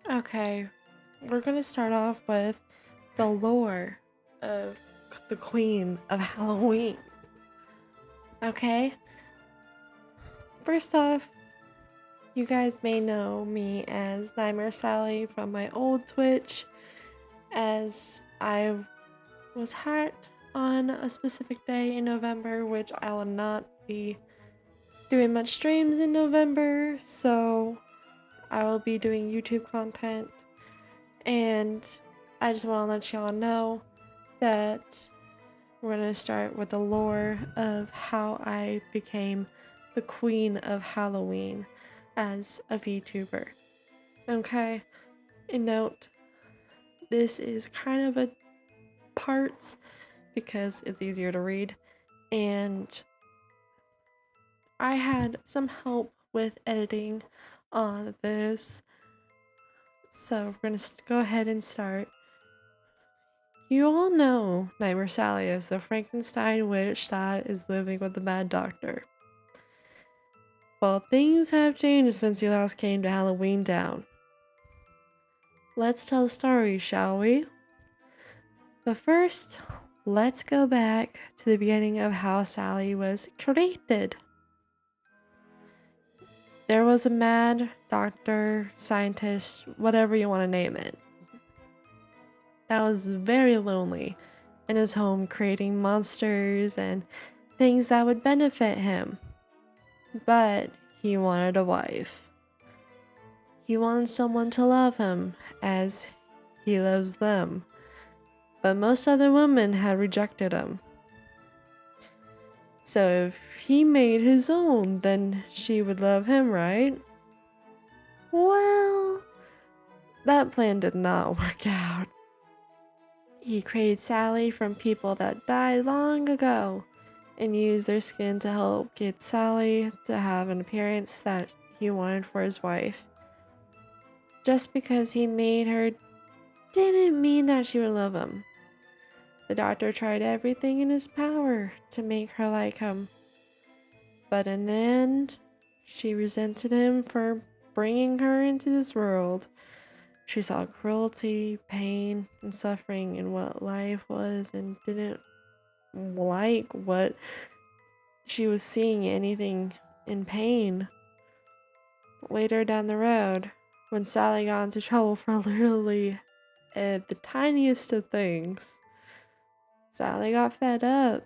Okay, we're gonna start off with the lore of the Queen of Halloween. Okay, first off, you guys may know me as Nightmare Sally from my old Twitch, as I was hacked on a specific day in November, which I will not be doing much streams in November, so I will be doing YouTube content. And I just want to let y'all know that we're going to start with the lore of how I became the Queen of Halloween as a VTuber. Okay, and note, this is kind of a parts because it's easier to read, and I had some help with editing on this, so we're going to go ahead and start. You all know Nightmare Sally is the Frankenstein witch that is living with the Mad Doctor. Well, things have changed since you last came to Halloween Town. Let's tell the story, shall we? But first, let's go back to the beginning of how Sally was created. There was a mad doctor, scientist, whatever you want to name it, that was very lonely in his home, creating monsters and things that would benefit him. But he wanted a wife. He wanted someone to love him as he loves them. But most other women had rejected him. So if he made his own, then she would love him, right? Well, that plan did not work out. He created Sally from people that died long ago and used their skin to help get Sally to have an appearance that he wanted for his wife. Just because he made her didn't mean that she would love him. The doctor tried everything in his power to make her like him. But in the end, she resented him for bringing her into this world. She saw cruelty, pain, and suffering in what life was and didn't like what she was seeing anything in pain. Later down the road, when Sally got into trouble for literally the tiniest of things, Sally got fed up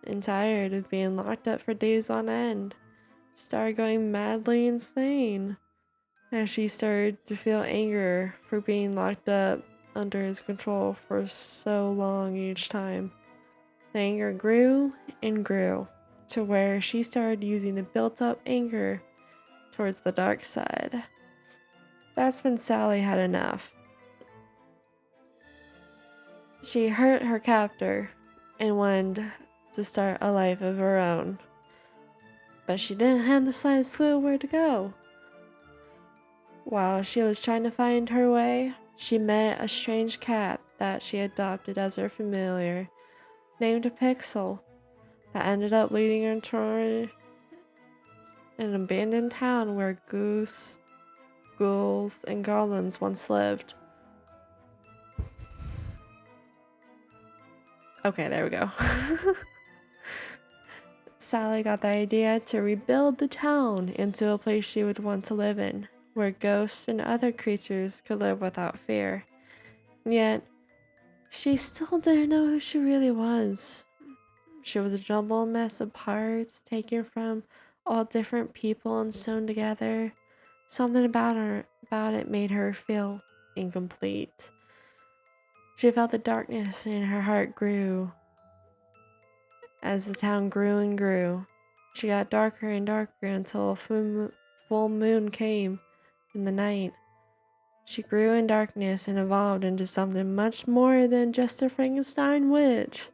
and tired of being locked up for days on end. She started going madly insane as she started to feel anger for being locked up under his control for so long each time. The anger grew and grew to where she started using the built-up anger towards the dark side. That's when Sally had enough. She hurt her captor and wanted to start a life of her own. But she didn't have the slightest clue where to go. While she was trying to find her way, she met a strange cat that she adopted as her familiar, named Pixel, that ended up leading her to an abandoned town where ghouls, and goblins once lived. Okay, there we go. Sally got the idea to rebuild the town into a place she would want to live in, where ghosts and other creatures could live without fear. Yet, she still didn't know who she really was. She was a jumbled mess of parts taken from all different people and sewn together. Something about it made her feel incomplete. She felt the darkness and her heart grew. As the town grew and grew, she got darker and darker until a full moon came in the night. She grew in darkness and evolved into something much more than just a Frankenstein witch.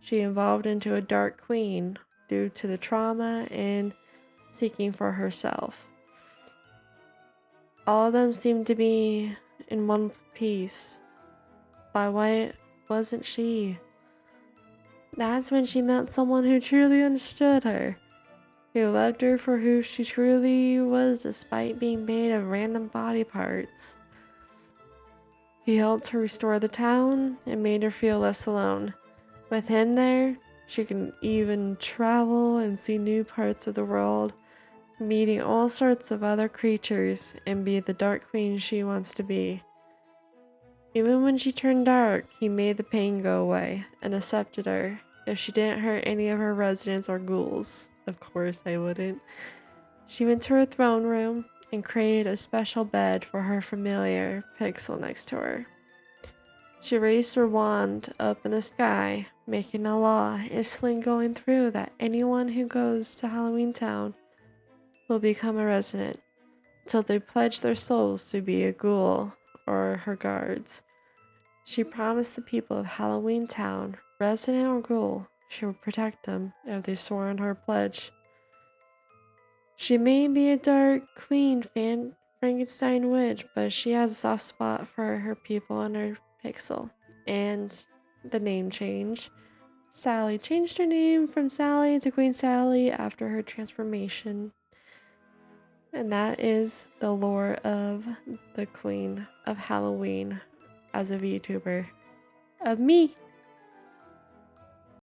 She evolved into a dark queen due to the trauma and seeking for herself. All of them seemed to be in one piece. But why wasn't she? That's when she met someone who truly understood her, who loved her for who she truly was despite being made of random body parts. He helped her restore the town and made her feel less alone. With him there, she can even travel and see new parts of the world, meeting all sorts of other creatures and be the dark queen she wants to be. Even when she turned dark, he made the pain go away and accepted her if she didn't hurt any of her residents or ghouls. Of course I wouldn't. She went to her throne room and created a special bed for her familiar Pixel next to her. She raised her wand up in the sky, making a law instantly going through that anyone who goes to Halloween Town will become a resident, until they pledge their souls to be a ghoul or her guards. She promised the people of Halloween Town, resident or ghoul, she would protect them if they swore on her pledge. She may be a dark queen Frankenstein witch, but she has a soft spot for her people and her Pixel. And the name change. Sally changed her name from Sally to Queen Sallie after her transformation. And that is the lore of the Queen of Halloween as a VTuber. Of me.